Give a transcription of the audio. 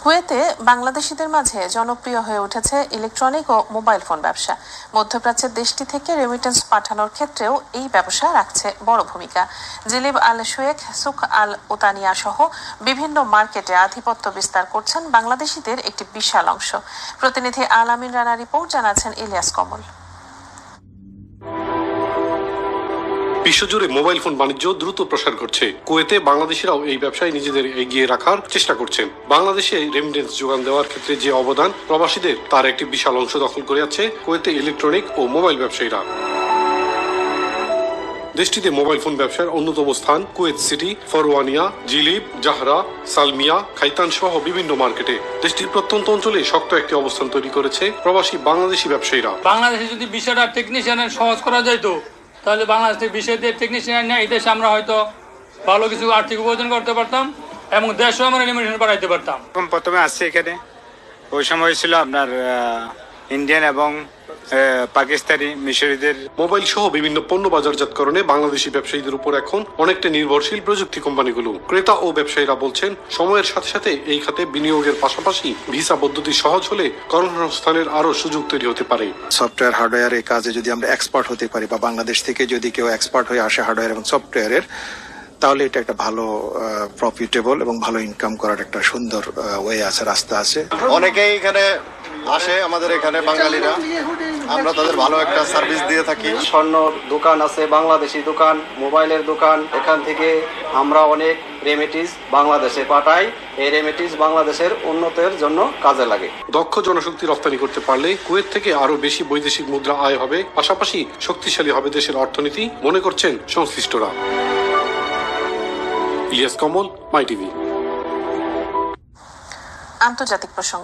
কুয়েতে বাংলাদেশিদের মাঝে জনপ্রিয় হয়ে উঠেছে ইলেকট্রনিক ও মোবাইল ফোন ব্যবসা। মধ্যপ্রাচ্যের দেশটি থেকে রেমিটেন্স পাঠানোর ক্ষেত্রেও এই ব্যবসা রাখছে বড় ভূমিকা। জিলিব আল শুয়েখ, সুক আল ওতানিয়া সহ বিভিন্ন মার্কেটে আধিপত্য বিস্তার করছেন বাংলাদেশিদের একটি বিশাল অংশ। প্রতিনিধি আল আমিন রানা রিপোর্ট, জানাচ্ছেন ইলিয়াস কমল। বিশ্বজুড়ে মোবাইল ফোন বাণিজ্য দ্রুত প্রসার ঘটছে। কুয়েতে বাংলাদেশিরাও এই ব্যবসায় নিজেদের এগিয়ে রাখার চেষ্টা করছেন। বাংলাদেশে রেমিটেন্স যোগান দেওয়ার ক্ষেত্রে যে অবদান প্রবাসীদের, তার একটি বিশাল অংশ দখল করে আছে কুয়েতে ইলেকট্রনিক ও মোবাইল ব্যবসায়ীরা। দেশটিতে মোবাইল ফোন ব্যবসার অন্যতম স্থান কুয়েত সিটি, ফরওয়ানিয়া, জিলিব, জাহরা, সালমিয়া, খাইতান সহ বিভিন্ন মার্কেটে। দেশটির প্রত্যন্ত অঞ্চলে শক্ত একটি অবস্থান তৈরি করেছে প্রবাসী বাংলাদেশি ব্যবসায়ীরা। বাংলাদেশে যদি বিষয়টা টেকনিশিয়ানের সহজ করা যায়, তো তাহলে বাংলাদেশের বিষয় দিয়ে টেকনিশিয়ান নিয়ে এই দেশে আমরা হয়তো ভালো কিছু আর্থিক উপার্জন করতে পারতাম এবং দেশও আমরা রেমিটেন্স বাড়াইতে পারতাম। প্রথমে আসছে এখানে, ওই সময় ছিল আপনার ইন্ডিয়ান এবং পাকিস্তানি মিশরীদের। মোবাইল সহ বিভিন্ন পণ্য বাজারজাতকরণে বাংলাদেশি ব্যবসায়ীদের উপর এখন অনেকটা নির্ভরশীল প্রযুক্তি কোম্পানিগুলো। ক্রেতা ও ব্যবসায়ীরা বলছেন, সময়ের সাথে সাথে এই খাতে বিনিয়োগের পাশাপাশি ভিসা পদ্ধতি সহজ হলে কর্মসংস্থানের আরো সুযোগ তৈরি হতে পারে। সফটওয়্যার হার্ডওয়্যার এই কাজে যদি আমরা এক্সপার্ট হতে পারি বা বাংলাদেশ থেকে যদি কেউ এক্সপার্ট হয়ে আসে হার্ডওয়্যার এবং সফটওয়্যারের, তাহলে এটা একটা ভালো প্রফিটেবল এবং ভালো ইনকাম করার একটা সুন্দর ওয়ে আছে, রাস্তা আছে। অনেকেই এখানে আসে, আমাদের এখানে বাঙালিরা, আমরা তাদের ভালো একটা সার্ভিস দিয়ে থাকি। স্বর্ণ দোকান আছে, বাংলাদেশি দোকান, মোবাইলের দোকান। এখান থেকে আমরা অনেক রেমিটেন্স বাংলাদেশে পাঠাই। এই রেমিটেন্স বাংলাদেশের উন্নতির জন্য কাজে লাগে। দক্ষ জনশক্তি রপ্তানি করতে পারলে কুয়েত থেকে আরো বেশি বৈদেশিক মুদ্রা আয় হবে, পাশাপাশি শক্তিশালী হবে দেশের অর্থনীতি, মনে করছেন সংশ্লিষ্টরা। ইলিয়াস কমল, মাই টিভি। আন্তর্জাতিক প্রসঙ্গ।